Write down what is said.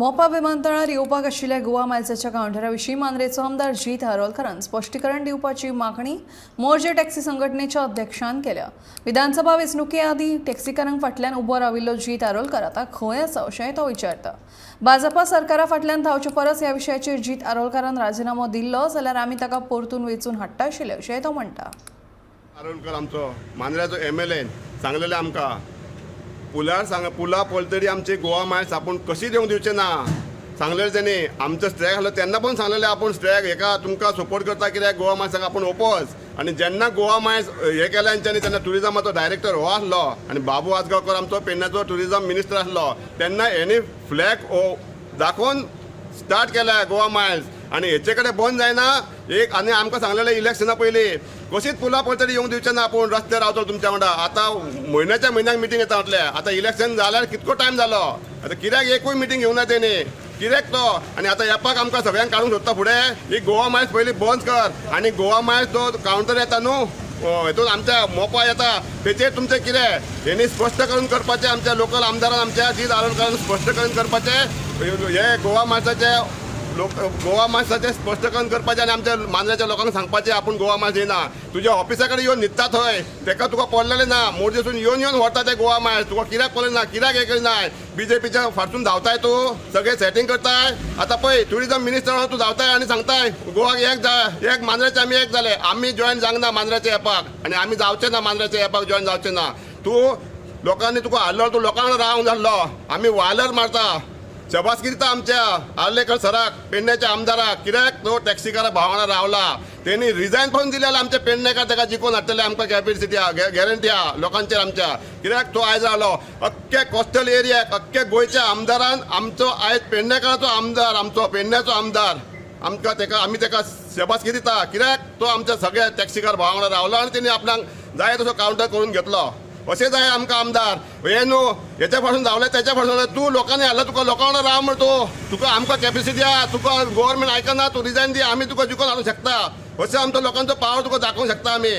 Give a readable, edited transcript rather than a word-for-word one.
मोपा विमानतळार येवपाक आशिल्ल्या गोवा मायल्साच्या कावंटराविशीं मांद्रेचो आमदार जीत हारोलकरान स्पश्टीकरण दिवपाची मागणी मोर्जे टॅक्सी संघटनेच्या अध्यक्षान केल्या। विधानसभा वेंचणुके आदीं टॅक्सीकारांक फाटल्यान उबो राविल्लो जीत हारोलकर आतां खंय आसा अशेंय तो विचारता। भाजपा सरकारा फाटल्यान धांवचे परस ह्या विशयाचेर जीत हारोलकरान राजिनामो दिल्लो जाल्यार आमी ताका परतून वेंचून हाडटा आशिल्ले अशेंय तो म्हणटा। हारोलकर आमचो मांद्र्याचो MLA सांगलेलें आमकां पुला पळतरी आमची गोवा मायल्स आपूण कशी देवंक दिवचे ना सांगलेलें तेणी आमचो स्ट्रायक आसलो तेन्ना पण सांगलेलें आपूण स्ट्रायक हेका तुमकां सपोर्ट करता कित्याक गोवा मायल्साक आपूण ओपोज आनी जेन्ना गोवा मायल्स हे केल्या तेंच्यांनी तेन्ना टुरिजमाचो डायरेक्टर हो आसलो आनी बाबू आजगांवकर आमचो पेडण्याचो टुरिजम मिनिस्टर आसलो तेन्ना हेणी फ्लॅग दाखोवन स्टार्ट केल्या गोवा मायल्स आनी हेचे कडेन बंद जायना एक आनी आमकां सांगलेलें इलेक्शना पयलीं कशीच पुला पळतरी येवंक दिवचे ना आपूण रस्त्यार रावतलो तुमच्या वांगडा। आतां म्हयन्याच्या म्हयन्याक मिटींग येता म्हटलें आतां इलेक्शन जाल्यार कितको टायम जालो आतां कित्याक एकूय मिटींग घेवंक ना तेणी कित्याक तो आनी आतां येपाक आमकां सगळ्यांक काडूंक सोदता फुडें ही गोवा मायल्स पयलीं बंद कर आनी गोवा मायल्स तो कावंटर येता न्हू हेतून आमच्या मोपा येता तेचेर तुमचें कितें हेणी स्पश्ट करून करपाचें आमच्या लोकल आमदारान आमच्या जीत हारोलकरान स्पश्टकरण करपाचें हे गोवा मायल्साचें स्पश्टकरण करपाचें आनी आमच्या मांद्र्याच्या लोकांक सांगपाचें आपूण गोवा मायल्स येना तुज्या ऑफिसा कडेन येवन न्हिदता थंय तेका तुका पडलेलें ना मोर्जेसून येवन व्हरता ते गोवा मायल्स तुका कित्याक पडलें ना कित्याक हे करिनाय BJPच्या फाटसून धांवताय तूं सगळें सेटींग करताय आतां पळय टुरिजम मिनिस्टर तूं धांवताय आनी सांगताय गोवाक एक मांद्र्याचे आमी एक जाले आमी जॉयन जावंक ना मांद्र्याच्या एपाक आनी आमी जावचे ना मांद्र्याच्या एपाक जॉयन जावचे ना तूं लोकांनी तुका हाडलो तूं लोकांक रावंक जाल्लो आमी वालर मारता शबासकी दिता आमच्या आर्लेकर सराक पेडण्याच्या आमदाराक कित्याक तो टॅक्सीकारा भाव वांगडा रावला तेणी रिजायन पण दिलेले आमच्या पेडणेकार ताका जिखून हाडटले आमकां कॅपिसिटी गॅरंटी आहा लोकांचेर आमच्या कित्याक तो आयज रावलो अख्ख्या कोस्टल एरियाक अख्ख्या गोंयच्या आमदारान आमचो आयज पेडणेकाराचो आमदार आमचो पेडण्याचो आमदार आमी ताका शबासकी दिता कित्याक तो आमच्या सगळ्या टॅक्सीकार भाव वांगडा रावलो आनी तेणी आपणाक जाय तसो कावंटर करून घेतलो अशें जाय आमकां आमदार हे न्हू हेच्या फाटून धांवले तेच्या फाटून तूं लोकांनी हाडला तुका लोकां वांगडा राव म्हण तुका आमकां कॅपिसिटी आहा तुका गव्हर्मेंट आयकना तूं रिजायन दी आमी तुका जिखून हाडूंक शकता अशें आमचो लोकांचो पावर तुका दाखोवंक शकता आमी।